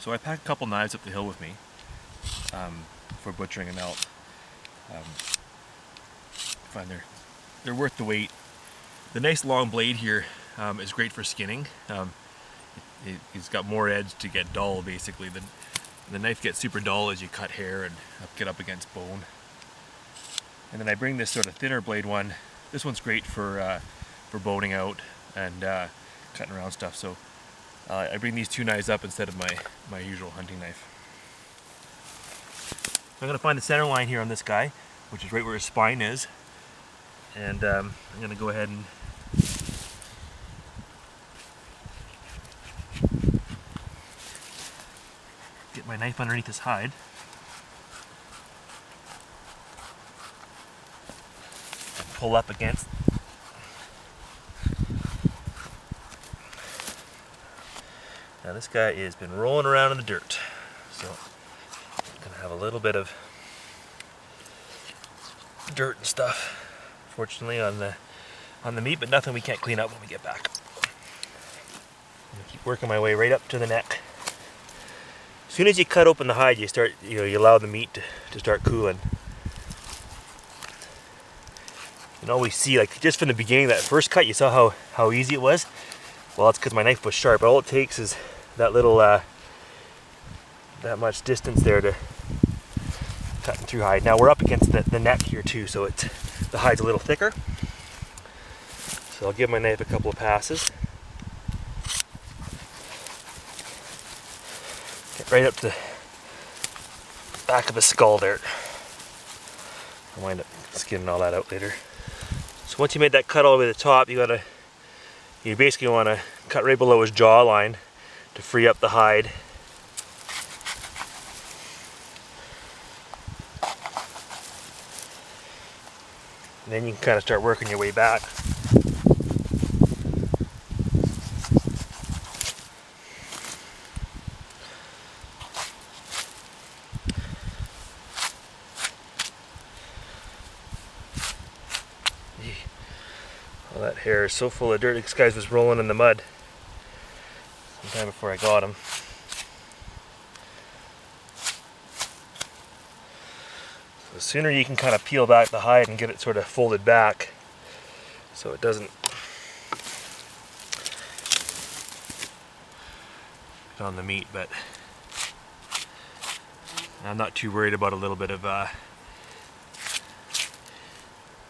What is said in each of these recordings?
So I pack a couple knives up the hill with me for butchering an elk. I find they're worth the wait. The nice long blade here is great for skinning. It's got more edge to get dull, basically. The knife gets super dull as you cut hair and get up against bone. And then I bring this sort of thinner blade one. This one's great for boning out and cutting around stuff. So I bring these two knives up instead of my usual hunting knife. I'm going to find the center line here on this guy, which is right where his spine is. And I'm going to go ahead and get my knife underneath his hide. And pull up against. Now this guy has been rolling around in the dirt, so I'm gonna have a little bit of dirt and stuff, fortunately, on the meat, but nothing we can't clean up when we get back. I'm gonna keep working my way right up to the neck. As soon as you cut open the hide, you allow the meat to start cooling. You can always see, like just from the beginning, that first cut, you saw how easy it was. Well, that's because my knife was sharp. All it takes is that little, that much distance there to cut through hide. Now we're up against the neck here too, so the hide's a little thicker. So I'll give my knife a couple of passes. Get right up to the back of the skull there. I'll wind up skinning all that out later. So once you made that cut all the way to the top, you basically want to cut right below his jawline to free up the hide. And then you can kind of start working your way back. All that hair is so full of dirt. This guy was rolling in the mud sometime before I got him. So the sooner you can kind of peel back the hide and get it sort of folded back so it doesn't get on the meat, but I'm not too worried about a little bit of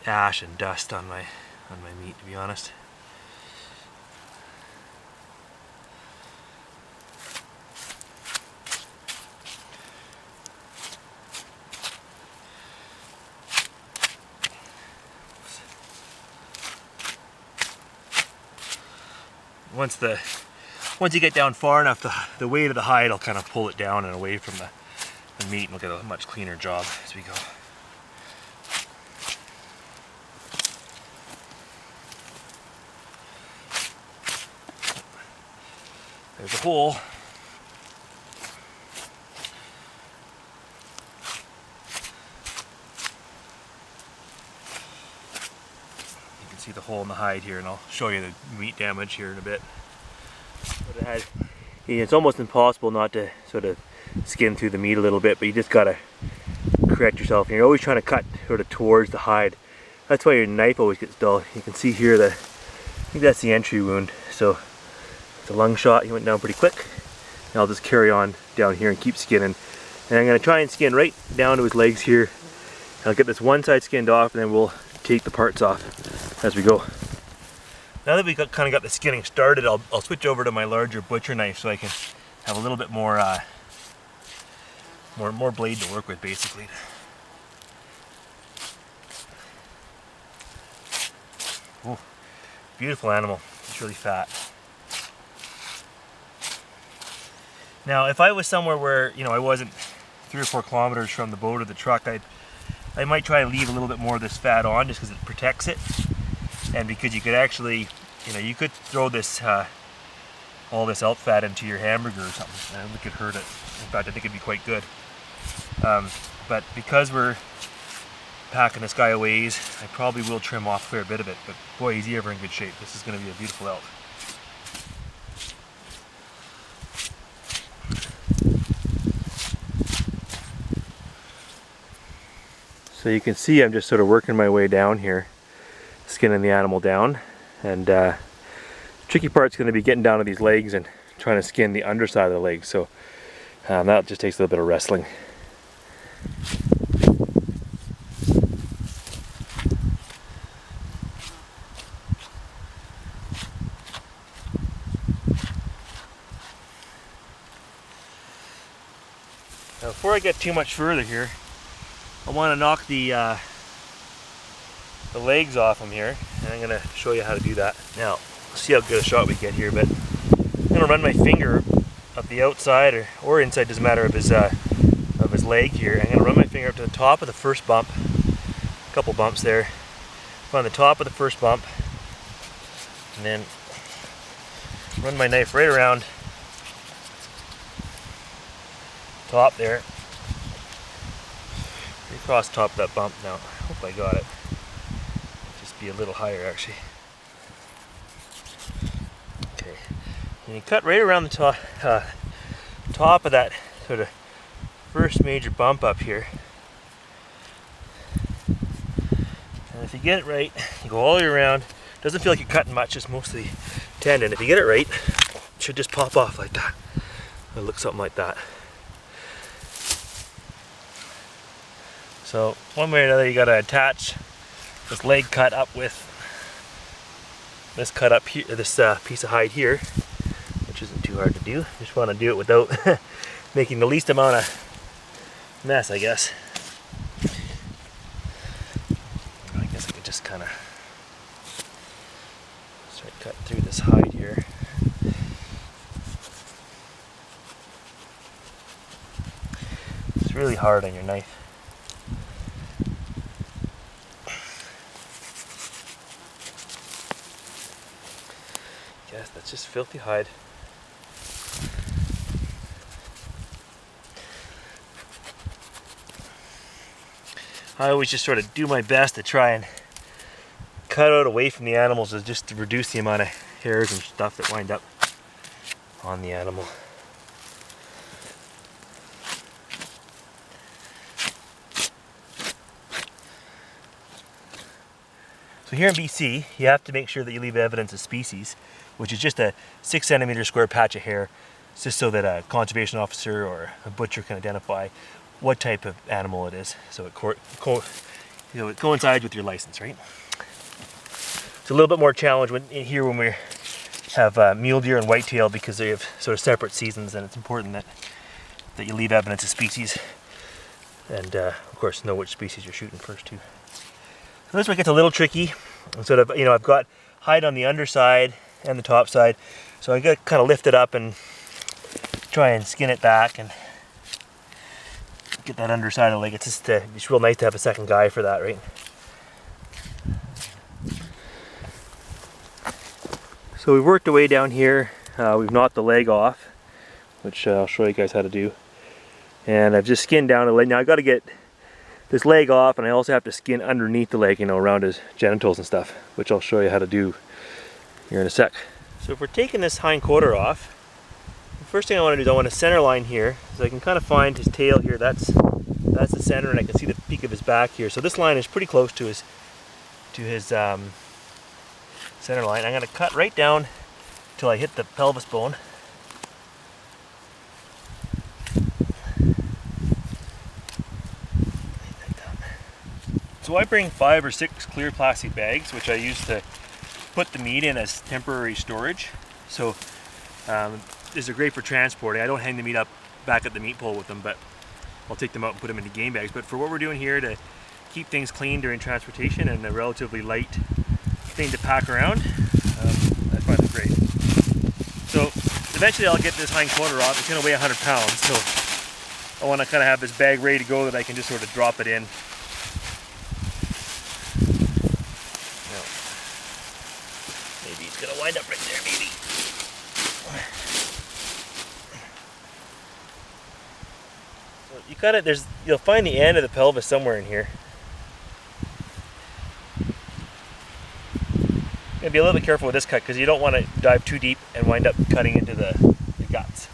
ash and dust on my meat, to be honest. Once you get down far enough, the weight of the hide will kind of pull it down and away from the meat, and we'll get a much cleaner job as we go. There's a hole. You can see the hole in the hide here, and I'll show you the meat damage here in a bit. It's almost impossible not to sort of skin through the meat a little bit, but you just gotta correct yourself. And you're always trying to cut sort of towards the hide. That's why your knife always gets dull. You can see here that I think that's the entry wound. So it's a lung shot. He went down pretty quick. And I'll just carry on down here and keep skinning. And I'm gonna try and skin right down to his legs here. And I'll get this one side skinned off, and then we'll take the parts off as we go. Now that we've kind of got the skinning started, I'll switch over to my larger butcher knife so I can have a little bit more more blade to work with, basically. Ooh, beautiful animal. It's really fat. Now, if I was somewhere where, you know, I wasn't 3 or 4 kilometers from the boat or the truck, I might try to leave a little bit more of this fat on just because it protects it. And because you could actually, you know, you could throw this, all this elk fat into your hamburger or something, and it could hurt it. In fact, I think it'd be quite good. But because we're packing this guy a ways, I probably will trim off a fair bit of it. But boy, is he ever in good shape. This is going to be a beautiful elk. So you can see I'm just sort of working my way down here, skinning the animal down, and the tricky part's going to be getting down to these legs and trying to skin the underside of the legs. So that just takes a little bit of wrestling. Now, before I get too much further here, I want to knock the legs off them here, and I'm going to show you how to do that. Now, let's see how good a shot we get here, but I'm going to run my finger up the outside or inside, doesn't matter, of his leg here. I'm going to run my finger up to the top of the first bump, a couple bumps there, find the top of the first bump, and then run my knife right around top there, across top of that bump. Now, I hope I got it. Just be a little higher actually. Okay, and you cut right around the top of that sort of first major bump up here. And if you get it right, you go all the way around. Doesn't feel like you're cutting much, just mostly tendon. If you get it right, it should just pop off like that. It'll look something like that. So one way or another, you got to attach this leg cut up with this cut up here, this piece of hide here, which isn't too hard to do. Just want to do it without making the least amount of mess, I guess. I guess I could just kind of start cutting through this hide here. It's really hard on your knife. Yes, that's just filthy hide. I always just sort of do my best to try and cut out away from the animals, just to reduce the amount of hairs and stuff that wind up on the animal. So here in BC, you have to make sure that you leave evidence of species, which is just a 6 centimeter square patch of hair, just so that a conservation officer or a butcher can identify what type of animal it is. So it coincides with your license, right? It's a little bit more challenge when we have mule deer and whitetail, because they have sort of separate seasons, and it's important that you leave evidence of species, and of course know which species you're shooting first too. So this one gets a little tricky. And sort of, I've got hide on the underside and the top side, so I got to kind of lift it up and try and skin it back and get that underside of the leg. It's real nice to have a second guy for that, right? So we've worked our way down here. We've knocked the leg off, which I'll show you guys how to do. And I've just skinned down the leg. Now I've got to get this leg off, and I also have to skin underneath the leg, around his genitals and stuff, which I'll show you how to do here in a sec. So if we're taking this hind quarter off, the first thing I want to do is I want to center line here, so I can kind of find his tail here. That's the center, and I can see the peak of his back here. So this line is pretty close to his center line. I'm going to cut right down till I hit the pelvis bone. So I bring 5 or 6 clear plastic bags, which I use to put the meat in as temporary storage. So these are great for transporting. I don't hang the meat up back at the meat pole with them, but I'll take them out and put them into game bags. But for what we're doing here, to keep things clean during transportation and a relatively light thing to pack around, I find it great. So eventually I'll get this hind quarter off. It's going to weigh 100 pounds, so I want to kind of have this bag ready to go that I can just sort of drop it in. Gonna wind up right there, maybe. So you got it. You'll find the end of the pelvis somewhere in here. You're gonna be a little bit careful with this cut, because you don't want to dive too deep and wind up cutting into the guts.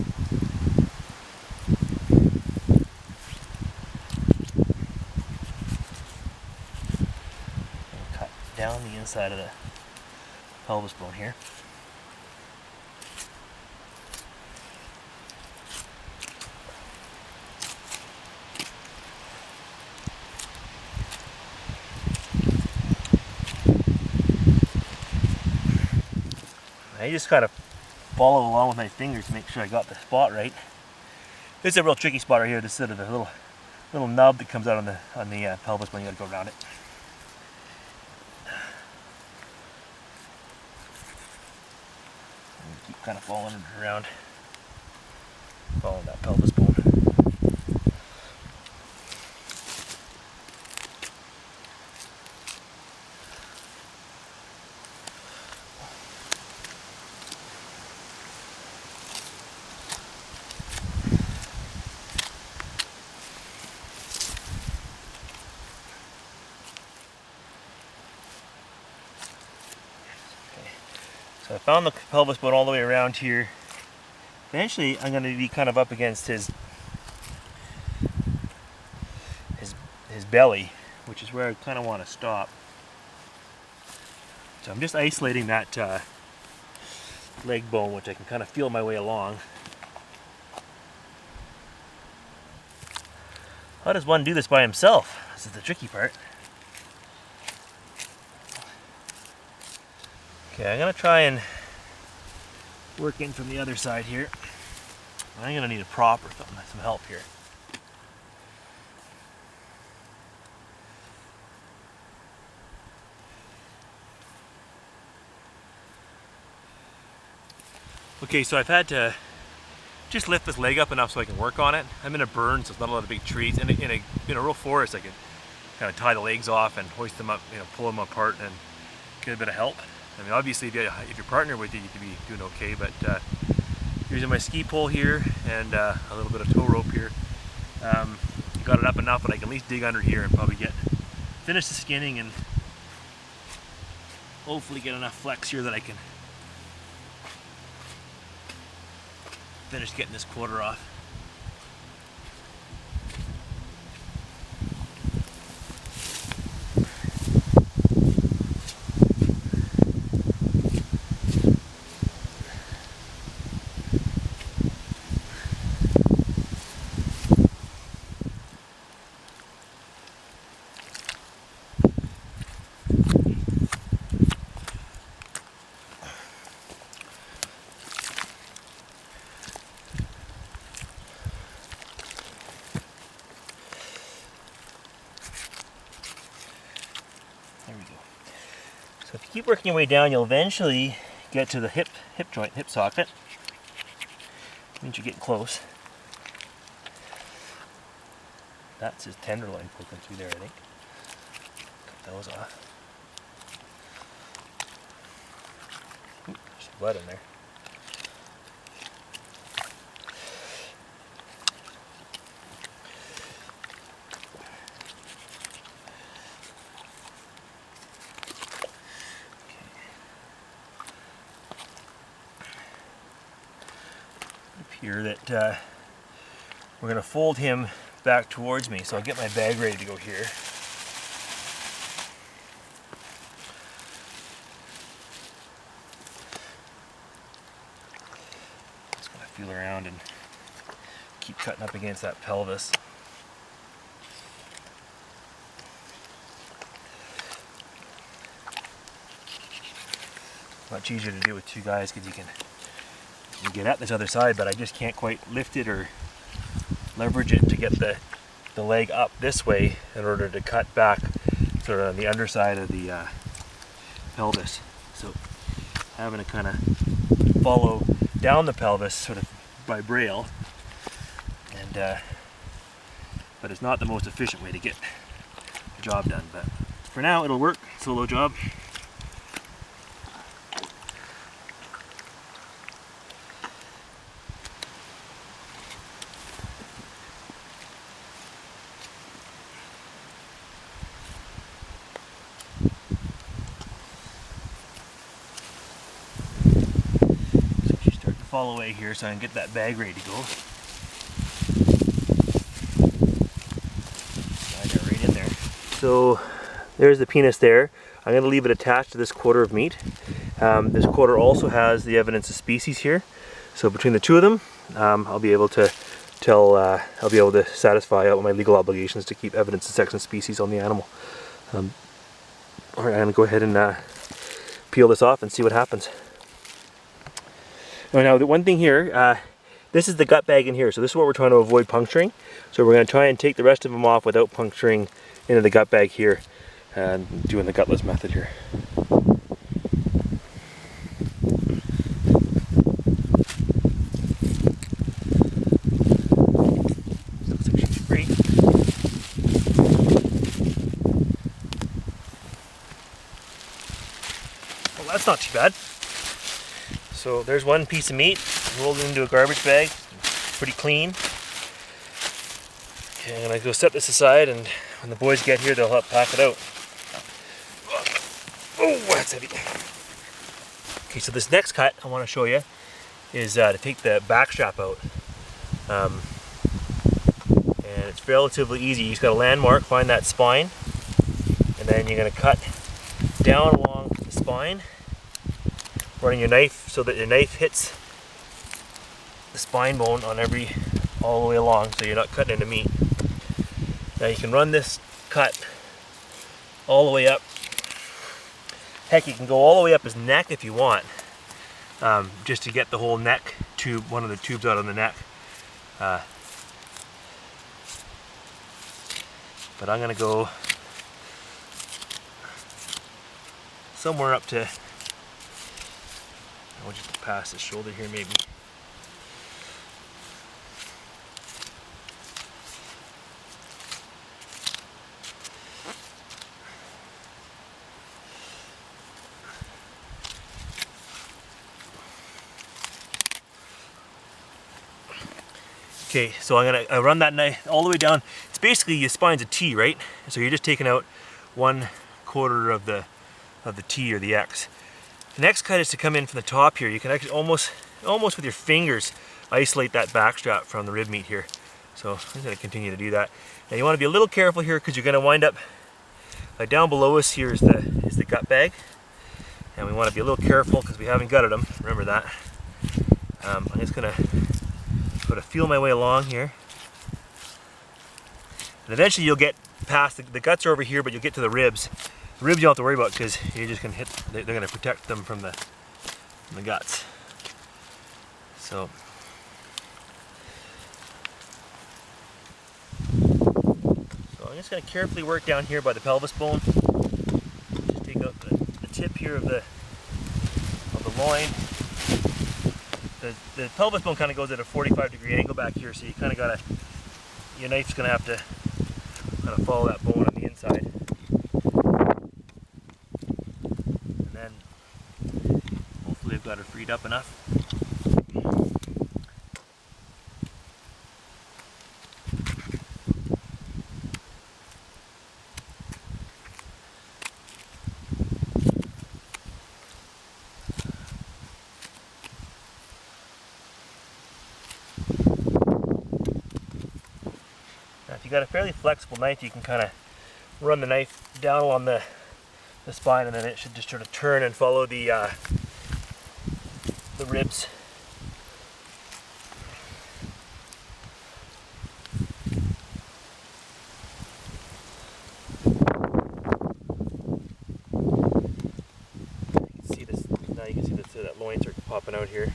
down the inside of the pelvis bone here. I just kind of follow along with my fingers to make sure I got the spot right. This is a real tricky spot right here. This is sort of the little nub that comes out on the pelvis bone. You got to go around it. And keep kind of following it around, following that pelvis bone. So I found the pelvis bone all the way around here. Eventually I'm going to be kind of up against his belly, which is where I kind of want to stop. So I'm just isolating that leg bone, which I can kind of feel my way along. How does one do this by himself? This is the tricky part. Okay, I'm going to try and work in from the other side here. I'm going to need a prop or something, some help here. Okay, so I've had to just lift this leg up enough so I can work on it. I'm in a burn, so it's not a lot of big trees. And in a real forest, I can kind of tie the legs off and hoist them up, pull them apart and get a bit of help. I mean, obviously, if your partner with you, you'd be doing okay, but using my ski pole here and a little bit of tow rope here, got it up enough that I can at least dig under here and probably finish the skinning and hopefully get enough flex here that I can finish getting this quarter off. There we go. So if you keep working your way down, you'll eventually get to the hip joint, hip socket. Means you're getting close. That's his tenderloin poking through there, I think. Cut those off. Ooh, there's some blood in there. Here that we're going to fold him back towards me, so I'll get my bag ready to go here. Just going to feel around and keep cutting up against that pelvis. Much easier to do with two guys because you can get at this other side, but I just can't quite lift it or leverage it to get the leg up this way in order to cut back sort of on the underside of the pelvis. So having to kind of follow down the pelvis sort of by braille, and but it's not the most efficient way to get the job done, but for now it'll work. Solo job. Fall away here so I can get that bag ready to go. Slide that right in there. So there's the penis there. I'm going to leave it attached to this quarter of meat. This quarter also has the evidence of species here. So between the two of them, I'll be able to satisfy all my legal obligations to keep evidence of sex and species on the animal. Alright, I'm going to go ahead and peel this off and see what happens. Now the one thing here, this is the gut bag in here, so this is what we're trying to avoid puncturing. So we're going to try and take the rest of them off without puncturing into the gut bag here, and doing the gutless method here. Looks like she's free. Well, that's not too bad. So there's one piece of meat rolled into a garbage bag, pretty clean. Okay, I'm going to go set this aside, and when the boys get here they'll help pack it out. Oh, that's heavy. Okay, so this next cut I want to show you is to take the back strap out. And it's relatively easy. You just got a landmark, find that spine, and then you're going to cut down along the spine, running your knife so that your knife hits the spine bone on all the way along, so you're not cutting into meat. Now you can run this cut all the way up. Heck, you can go all the way up his neck if you want, just to get the whole neck tube, one of the tubes out of the neck. But I'm going to go somewhere up to, I'll just pass his shoulder here maybe. Okay, so I'm going to run that knife all the way down. It's basically, your spine's a T, right? So you're just taking out 1/4 of the T or the X. The next cut is to come in from the top here. You can actually almost with your fingers isolate that back strap from the rib meat here. So I'm just going to continue to do that. Now you want to be a little careful here, because you're going to wind up down below us here is the gut bag, and we want to be a little careful because we haven't gutted them. Remember that. I'm just going to sort of feel my way along here, and eventually you'll get past the guts are over here, but you'll get to the ribs. The ribs you don't have to worry about, because you're just going to they're going to protect them from the guts. So I'm just going to carefully work down here by the pelvis bone. Just take out the tip here of the loin. The pelvis bone kind of goes at a 45-degree angle back here, so you kind of got to, your knife's going to have to kind of follow that bone on the inside. And then hopefully I've got it freed up enough. If you've got a fairly flexible knife, you can kind of run the knife down along the spine, and then it should just sort of turn and follow the ribs. You can see this now. You can see that loins are popping out here.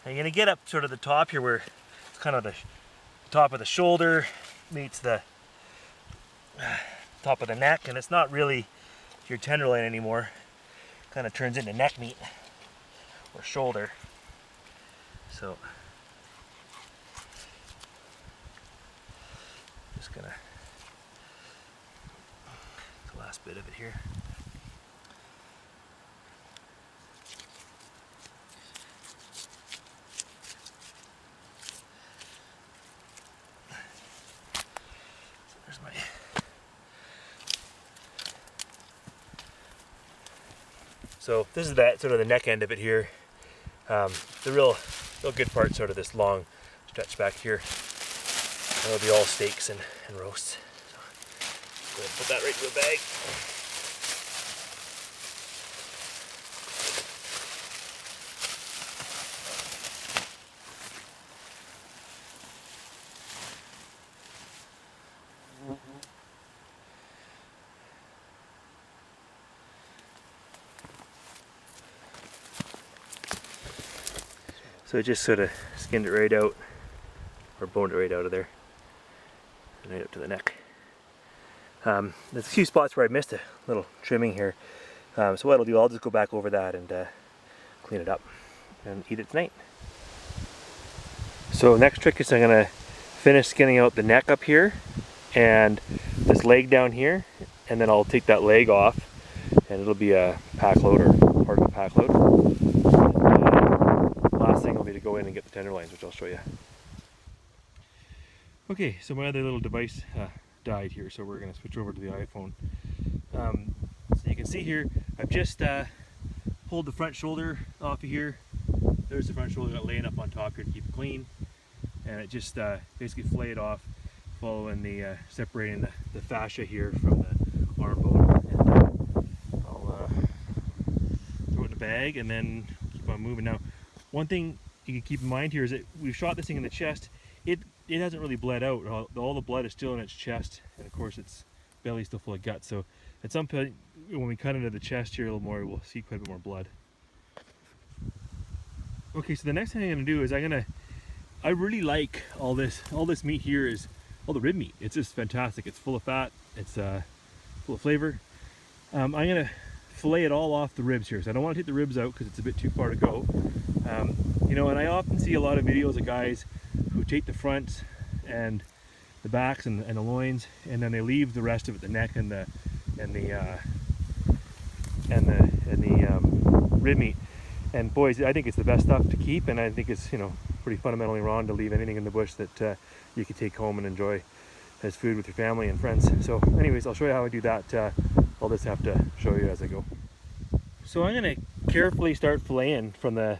Now you're going to get up sort of the top here, where it's kind of the top of the shoulder meets the top of the neck, and it's not really your tenderloin anymore. It kind of turns into neck meat or shoulder. So just gonna, the last bit of it here. There's my So this is that sort of the neck end of it here. The real good part, sort of this long stretch back here. That'll be all steaks and roasts. So go ahead and put that right into a bag. So I just sort of skinned it right out, or boned it right out of there, and right up to the neck. There's a few spots where I missed a little trimming here, so what I'll do, I'll just go back over that and clean it up and eat it tonight. So next trick is I'm going to finish skinning out the neck up here and this leg down here, and then I'll take that leg off and it'll be a pack load or part of a pack load. Last thing will be to go in and get the tenderloins, which I'll show you. Okay, so my other little device died here, so we're going to switch over to the iPhone. So you can see here, I've just pulled the front shoulder off of here. There's the front shoulder laying up on top here to keep it clean, and it just basically flayed off, following the separating the fascia here from the arm bone. And I'll throw it in a bag and then keep on moving. Now, one thing you can keep in mind here is that we've shot this thing in the chest. It hasn't really bled out. All the blood is still in its chest, and of course its belly's still full of guts. So at some point when we cut into the chest here a little more, we'll see quite a bit more blood. Okay, so the next thing I'm gonna do is I really like all this meat here, is all the rib meat. It's just fantastic. It's full of fat, it's full of flavor. I'm gonna fillet it all off the ribs here. So I don't want to take the ribs out because it's a bit too far to go. You know, and I often see a lot of videos of guys who take the fronts and the backs and the loins, and then they leave the rest of it, the neck and the rib meat. And boys, I think it's the best stuff to keep, and I think it's, you know, pretty fundamentally wrong to leave anything in the bush that you could take home and enjoy as food with your family and friends. So anyways, I'll show you how I do that. I'll just have to show you as I go. So I'm going to carefully start filleting from the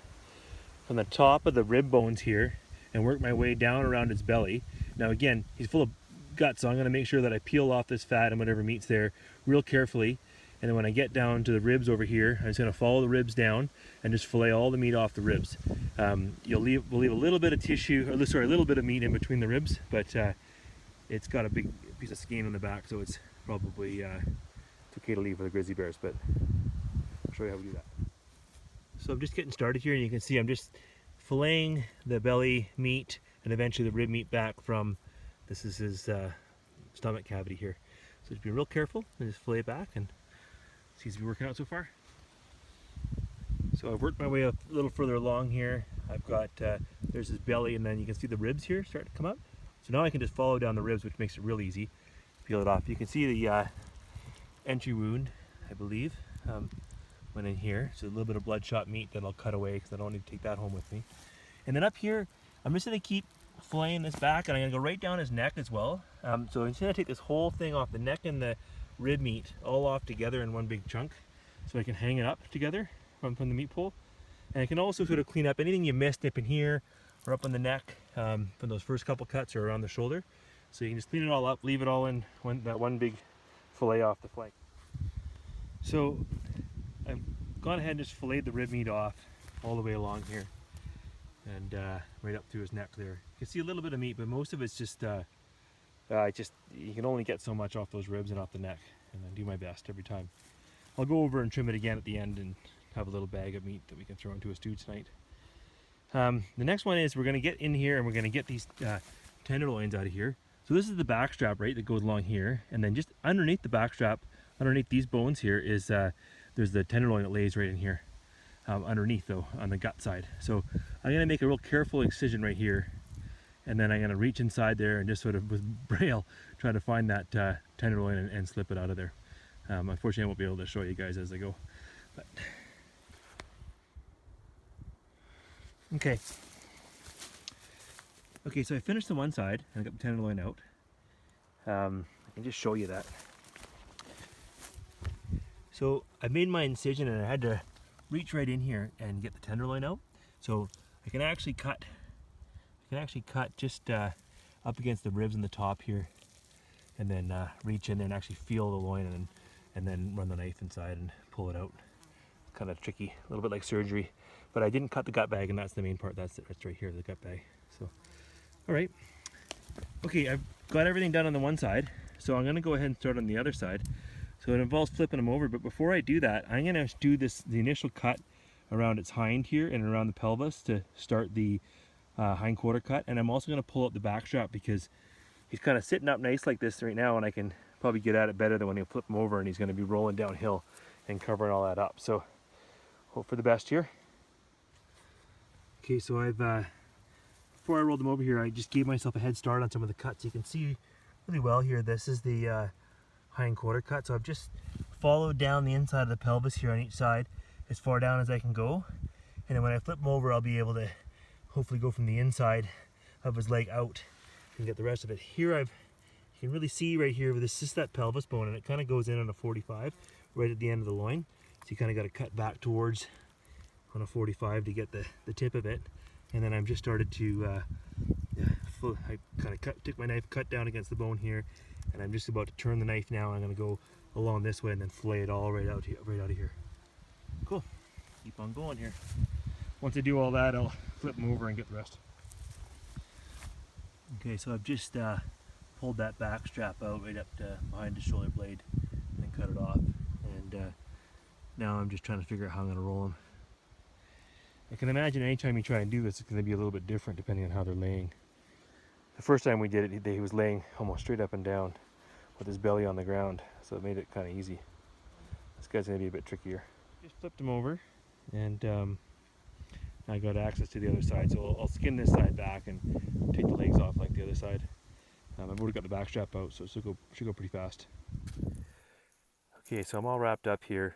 top of the rib bones here and work my way down around its belly. Now again, he's full of guts, so I'm going to make sure that I peel off this fat and whatever meat's there real carefully. And then when I get down to the ribs over here, I'm just going to follow the ribs down and just fillet all the meat off the ribs. We'll leave a little bit of tissue, or sorry, a little bit of meat in between the ribs, but it's got a big piece of skin on the back, so it's probably it's okay to leave for the grizzly bears, but I'll show you how we do that. So I'm just getting started here, and you can see I'm just filleting the belly meat and eventually the rib meat back from, this is his stomach cavity here. So just be real careful and just fillet it back, and seems to be working out so far. So I've worked my way up a little further along here. I've got, there's his belly, and then you can see the ribs here start to come up. So now I can just follow down the ribs, which makes it real easy. Peel it off. You can see the entry wound, I believe, went in here. So a little bit of bloodshot meat that I'll cut away because I don't need to take that home with me. And then up here, I'm just going to keep filleting this back, and I'm going to go right down his neck as well. So I'm just going to take this whole thing off, the neck and the rib meat all off together in one big chunk, so I can hang it up together from the meat pole. And I can also sort of clean up anything you missed up in here or up on the neck from those first couple cuts or around the shoulder. So you can just clean it all up, leave it all in that one big fillet off the flank. So I've gone ahead and just filleted the rib meat off all the way along here and right up through his neck there. You can see a little bit of meat, but most of it's just you can only get so much off those ribs and off the neck, and I do my best every time. I'll go over and trim it again at the end and have a little bag of meat that we can throw into a stew tonight. The next one is we're going to get in here and we're going to get these tenderloins out of here. So this is the back strap, right, that goes along here, and then just underneath the back strap, underneath these bones here, is there's the tenderloin that lays right in here, underneath though, on the gut side. So I'm going to make a real careful incision right here, and then I'm going to reach inside there and just sort of with braille try to find that tenderloin and slip it out of there. Unfortunately I won't be able to show you guys as I go. But okay, so I finished the one side and I got the tenderloin out. I can just show you that. So I made my incision and I had to reach right in here and get the tenderloin out. So I can actually cut just up against the ribs in the top here, and then reach in there and actually feel the loin, and then run the knife inside and pull it out. Kind of tricky, a little bit like surgery, but I didn't cut the gut bag, and that's the main part. That's right here, the gut bag. So, all right, okay, I've got everything done on the one side, so I'm going to go ahead and start on the other side. So it involves flipping them over, but before I do that, I'm going to do the initial cut around its hind here and around the pelvis to start the hind quarter cut, and I'm also going to pull up the back strap because he's kind of sitting up nice like this right now, and I can probably get at it better than when you flip him over and he's going to be rolling downhill and covering all that up. So hope for the best here. Okay, so I've before I rolled them over here, I just gave myself a head start on some of the cuts. You can see really well here, this is the hind quarter cut. So I've just followed down the inside of the pelvis here on each side as far down as I can go, and then when I flip him over, I'll be able to hopefully go from the inside of his leg out and get the rest of it. Here you can really see right here, this is that pelvis bone, and it kind of goes in on a 45 right at the end of the loin. So you kind of got to cut back towards on a 45 to get the tip of it. And then I've just started to, I kind of took my knife, cut down against the bone here, and I'm just about to turn the knife now. I'm going to go along this way and then fillet it all right out of here. Cool. Keep on going here. Once I do all that, I'll flip them over and get the rest. Okay, so I've just pulled that back strap out right up to behind the shoulder blade and cut it off. And now I'm just trying to figure out how I'm going to roll them. I can imagine anytime you try and do this, it's going to be a little bit different depending on how they're laying. The first time we did it, he was laying almost straight up and down with his belly on the ground, so it made it kind of easy. This guy's going to be a bit trickier. Just flipped him over, and I got access to the other side, so I'll skin this side back and take the legs off like the other side. I've already got the back strap out, so it should go pretty fast. Okay, so I'm all wrapped up here.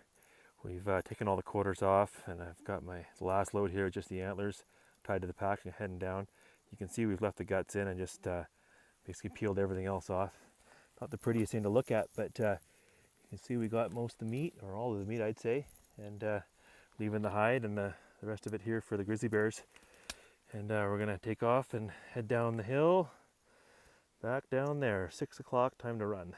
We've taken all the quarters off, and I've got the last load here, just the antlers tied to the pack and heading down. You can see we've left the guts in and just basically peeled everything else off. Not the prettiest thing to look at, but you can see we got most of the meat, or all of the meat I'd say, and leaving the hide and the rest of it here for the grizzly bears. And we're going to take off and head down the hill, back down there. 6 o'clock, time to run.